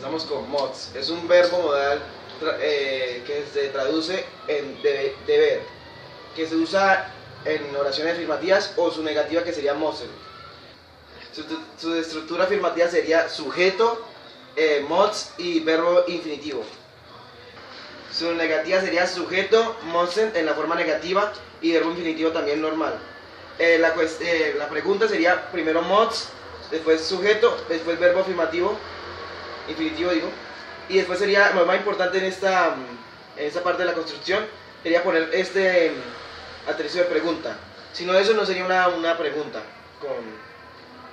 Empezamos con mods. Es un verbo modal que se traduce en deber, que se usa en oraciones afirmativas, o su negativa, que sería müssen. Su estructura afirmativa sería sujeto, mods y verbo infinitivo. Su negativa sería sujeto, müssen en la forma negativa y verbo infinitivo también normal. La pregunta sería primero mods, después sujeto, después verbo afirmativo, infinitivo digo, y después sería lo más importante en esta parte de la construcción, sería poner este atributo de pregunta. Si no, eso no sería una pregunta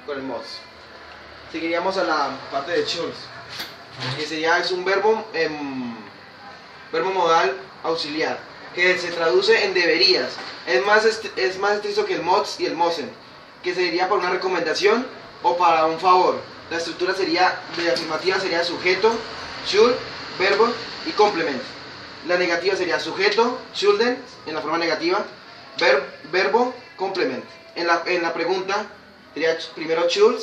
con el mods. Seguiríamos a la parte de Schulz, que es un verbo modal auxiliar, que se traduce en deberías. Es más estricto que el mods y el müssen, que sería para una recomendación o para un favor. La estructura sería de afirmativa sería sujeto, schuld, verbo y complemento. La negativa sería sujeto, schulden en la forma negativa, verbo, complemento. En la pregunta sería primero schuld,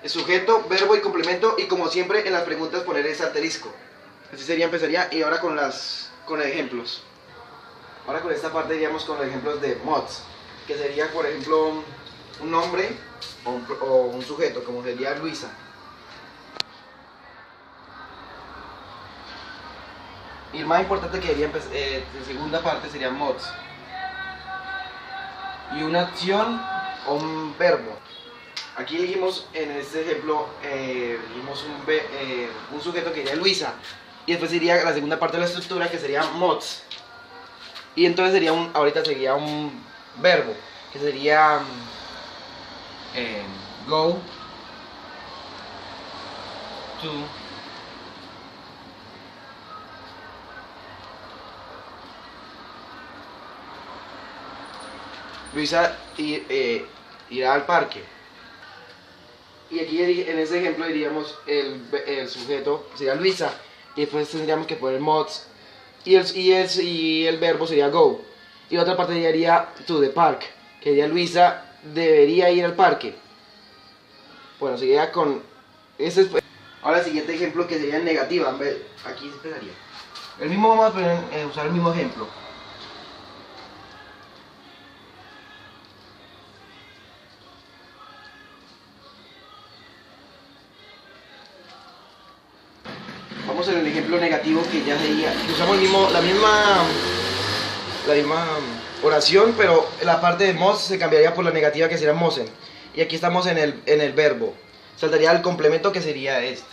sujeto, verbo y complemento, y como siempre en las preguntas poner ese asterisco. Así empezaría. Y ahora con ejemplos. Ahora con esta parte iríamos con los ejemplos de mods, que sería por ejemplo un nombre o un sujeto, como sería Luisa. Y el más importante que sería de segunda parte sería mods. Y una acción o un verbo. Aquí dijimos en este ejemplo, dijimos un sujeto que sería Luisa. Y después iría la segunda parte de la estructura, que sería mods. Y entonces ahorita sería un verbo, que sería go to Luisa irá al parque. Y aquí en ese ejemplo diríamos el sujeto sería Luisa, y después tendríamos que poner mods, y el verbo sería go. Y la otra parte sería to the park, que sería Luisa debería ir al parque. Bueno, seguiría con ese. Ahora el siguiente ejemplo, que sería negativa. Aquí empezaría. Vamos a usar el mismo ejemplo. Vamos en el ejemplo negativo, que ya sería que usamos la misma oración, pero la parte de mods se cambiaría por la negativa, que sería müssen. Y aquí estamos en el verbo. Saltaría el complemento, que sería este.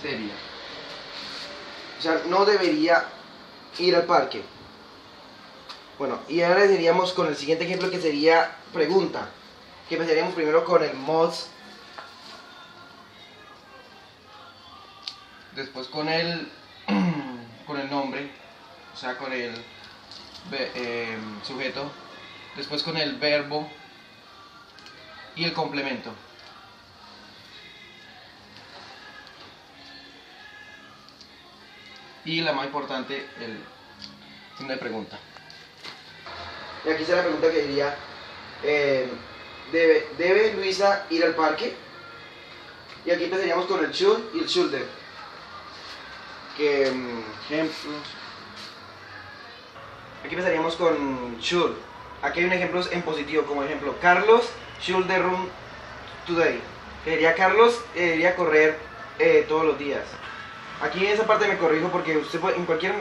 Sería. O sea, no debería ir al parque. Bueno, y ahora iríamos con el siguiente ejemplo, que sería pregunta. Que empezaríamos primero con el mods, después con el nombre, o sea, con el sujeto, después con el verbo y el complemento. Y la más importante, el signo de pregunta. Y aquí está la pregunta, que diría ¿debe Luisa ir al parque? Y aquí empezaríamos con el should y el shoulder. Que ejemplos. Aquí empezaríamos con should. Aquí hay un ejemplo en positivo, como ejemplo: Carlos should run today. Que sería Carlos debería correr todos los días. Aquí en esa parte me corrijo, porque usted puede, en cualquier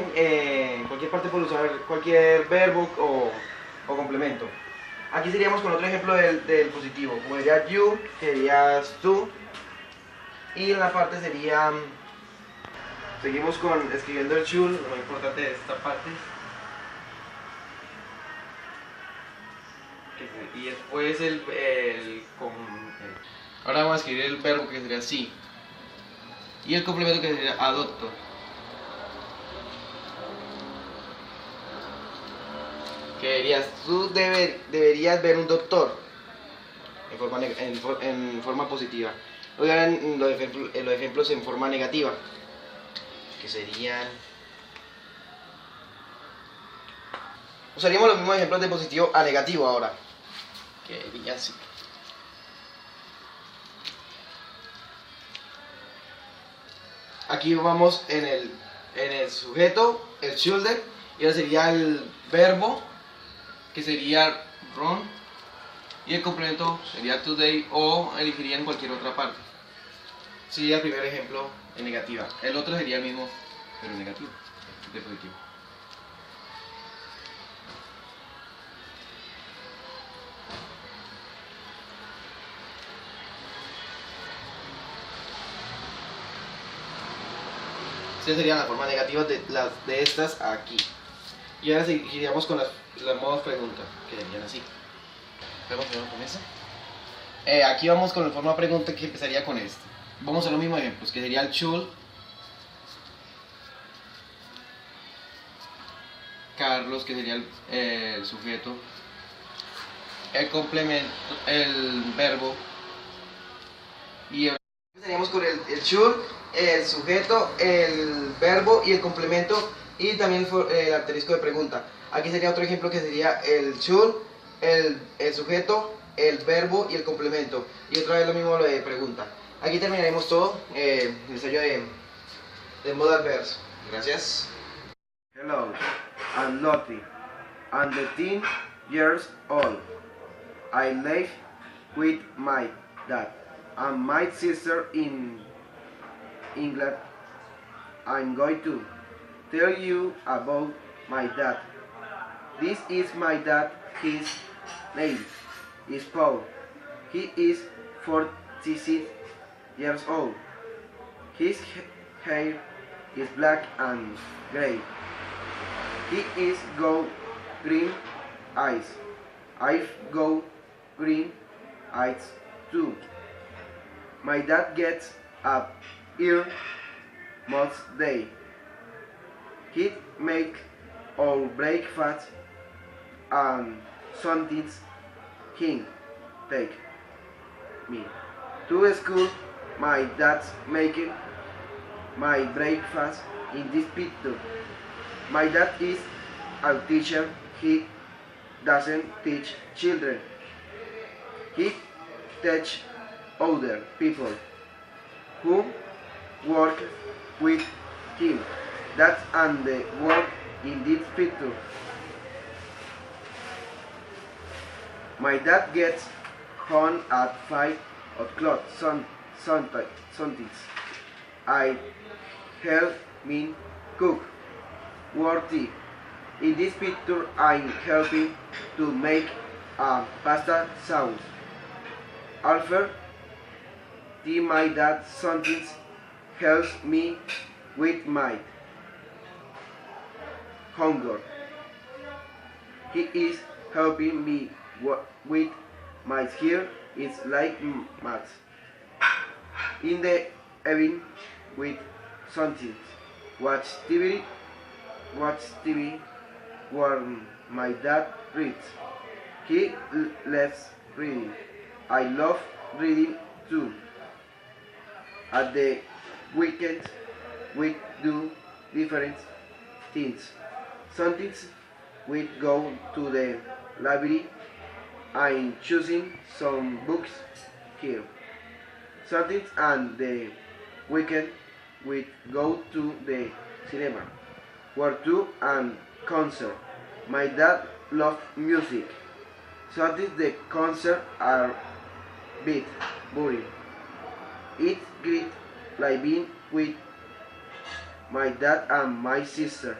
parte puede usar cualquier verbo o complemento. Aquí seríamos con otro ejemplo del positivo, como sería you, que serías tú. Y en la parte sería, seguimos escribiendo el should, lo más importante de esta parte. Y después ahora vamos a escribir el verbo, que sería sí. Y el complemento, que sería adopto. Que dirías, tú deberías ver un doctor, en forma positiva. Ahora en los ejemplos en forma negativa, que serían, usaríamos los mismos ejemplos de positivo a negativo ahora. Quería así. Aquí vamos en el sujeto, el shoulder, y ahora sería el verbo, que sería run, y el complemento sería today, o elegiría en cualquier otra parte. Sería el primer ejemplo en negativa. El otro sería el mismo, pero en negativo, de positivo. Esa sería la forma negativa de estas aquí. Y ahora seguiríamos con las modos pregunta, que serían así. Vamos primero con esa. Aquí vamos con la forma pregunta, que empezaría con este. Vamos a los mismos ejemplos, que sería el should, Carlos, que sería el sujeto, el complemento, el verbo, y empezaríamos con el should, el sujeto, el verbo y el complemento, y también el asterisco de pregunta. Aquí sería otro ejemplo, que sería el should, el sujeto, el verbo y el complemento, y otra vez lo mismo lo de pregunta. Aquí terminaremos todo el ensayo de modal verbs. Gracias. Hello, I'm Lottie. I'm 13 years old. I live with my dad and my sister in England. I'm going to tell you about my dad. This is my dad. His name is Paul. He is 46 years old. His hair is black and gray. He is got green eyes. I've got green eyes too. My dad gets up here most day. He make our breakfast and sometimes he take me to school. My dad's making my breakfast in this picture. My dad is a teacher. He doesn't teach children. He teaches other people who work with him. That's and the work in this picture. My dad gets home at 5 o'clock sometimes. I help me cook, work tea. In this picture, I'm helping to make a pasta sauce. After tea, my dad sometimes helps me with my hunger. He is helping me with my hair. It's like math. In the evening, with something, watch TV where my dad reads. He loves reading. I love reading too. At the weekend, we do different things. Sometimes we go to the library. I'm choosing some books here. Sometimes on the weekend we go to the cinema, or to a concert. My dad loves music. Sometimes the concerts are bit boring. It's great like being with my dad and my sister.